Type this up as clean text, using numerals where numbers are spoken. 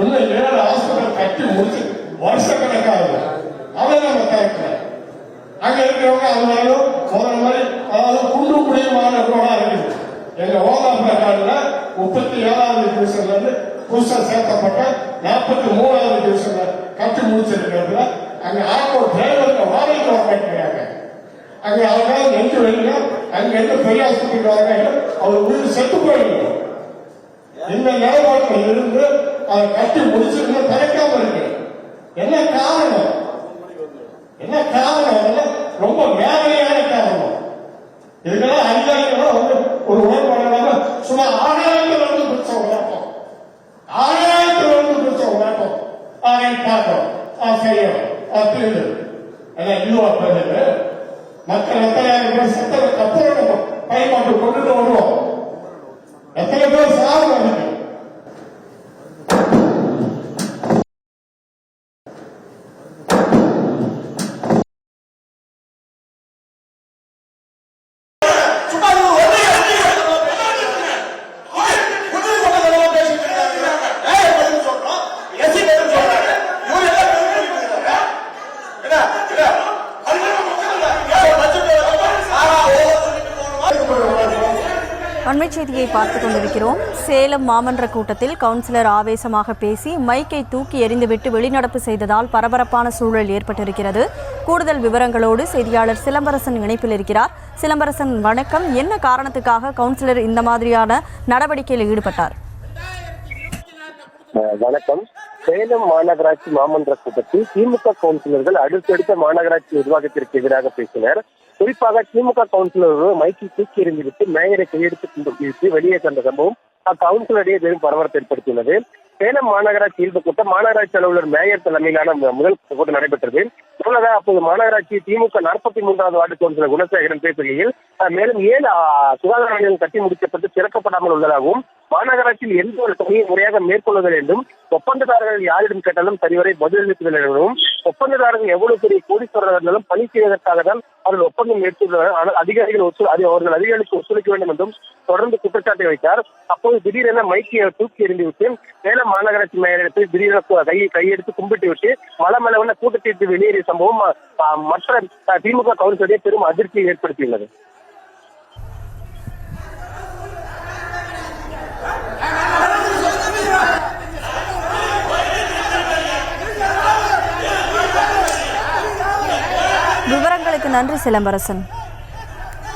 இன்னும் 7 ஹாஸ்பிட்டல் கட்டி முடிச்சு வருஷக்கணக்காகுது. அதை நம்ம திறக்கிறோம். அங்க இருக்கிறவங்க அதனாலும் முதல்ல மாதிரி அதாவது குண்டு குடியமான ரோடா இருக்குது. எங்க ஓதாபுர காடுல 37வது டிவிஷன்ல இருந்து புதுசா சேர்க்கப்பட்ட 43வது டிவிஷன்ல கட்டி முடிச்சிருக்கிறதுல அங்க ஆட்டோ டிரைவருக்கு வாடகைக்கு வர மாட்டேங்கிறாங்க. அங்க அவங்க நெஞ்சு வெளியில அங்க இருந்து பெரிய ஆஸ்பத்திரிக்கு வராங்க. அவர் உயிர் செத்து போயிடும். இந்த நிலைப்பாட்டில் இருந்து அதை கட்டி முடிச்சிருந்தா திறக்காம இருக்கு. என்ன காரணம்? என்ன காரணம்? ரொம்ப வேலையான காரணம். இதுக்கெல்லாம் அதிகாரிகள் வந்து ஒரு உடன்பாடு சும்மா 1000 பிடிச்ச உழைப்போம், 1000 பிடிச்ச உழைப்போம், அதை பார்ப்போம், செய்யும் தீர்வு எல்லாம் இதுவா பண்ணுது. மக்கள் எத்தனை பேர் சட்டத்துக்கு அப்புறம் பயன்பாட்டு கொண்டுட்டு வருவோம். எத்தனை பேர் சாவு இருக்கு. அண்மைச் செய்தியை பார்த்துக் கொண்டிருக்கிறோம். சேலம் மாமன்ற கூட்டத்தில் கவுன்சிலர் ஆவேசமாக பேசி மைக்கை தூக்கி எறிந்துவிட்டு வெளிநடப்பு செய்ததால் பரபரப்பான சூழல் ஏற்பட்டிருக்கிறது. கூடுதல் விவரங்களோடு செய்தியாளர் சிலம்பரசன் இணைப்பில் இருக்கிறார். சிலம்பரசன், வணக்கம். என்ன காரணத்துக்காக கவுன்சிலர் இந்த மாதிரியான நடவடிக்கையில் ஈடுபட்டார்? வணக்கம். சேலம் மாநகராட்சி மாமன்ற கூட்டத்தில் திமுக கவுன்சிலர்கள் அடுத்தடுத்த மாநகராட்சி நிர்வாகத்திற்கு எதிராக பேசினர். குறிப்பாக திமுக கவுன்சிலர்கள் மைக்கில் தூக்கி எறிந்துவிட்டு மேயரை கையெடுத்து வெளியே சென்ற சம்பவம் அக்கவுன்சிலரிடையே பெரும் பரபரப்பு ஏற்படுத்தியுள்ளது. சேலம் மாநகராட்சி இயல்பு கூட்டம் மாநகராட்சி அலுவலர் மேயர் தலைமையிலான முதல் கூட்டம் நடைபெற்றது. முன்னதாக அப்போது மாநகராட்சி திமுக 43வது வார்டு கவுன்சிலர் குணசேகரன் பேசுகையில் மேலும் 7 சுகாதார நிலையம் கட்டி முடிக்கப்பட்டு திறக்கப்படாமல் உள்ளதாகவும் மாநகராட்சியில் எந்த ஒரு பணியை முறையாக மேற்கொள்வதில் என்றும் ஒப்பந்ததாரர்கள் யாரிடம் கேட்டாலும் சரிவரை பதிலளிப்பதில் எனவும் ஒப்பந்ததாரர்கள் எவ்வளவு பெரிய கோடீஸ்வரர் இருந்தாலும் பணி செய்வதற்காக தான் அவர்கள் ஒப்பந்தம் மேற்கொள்வார்கள். ஆனால் அவர்கள் அதிகாரிகளுக்கு ஒத்துழைக்க வேண்டும் என்றும் தொடர்ந்து குற்றச்சாட்டை வைத்தார். அப்போது திடீரென மைக்கை தூக்கி எறிந்துவிட்டு சேலம் மாநகராட்சி மேயரிடத்தில் திடீரென கையெடுத்து கும்பிட்டு விட்டு மலமளவன கூட்டத்திற்கு வெளியேறிய சம்பவம் மற்ற திமுக கவுன்சிலரை பெரும் அதிர்ச்சியை ஏற்படுத்தியுள்ளது. விவரங்களுக்கு நன்றி சிலம்பரசன்.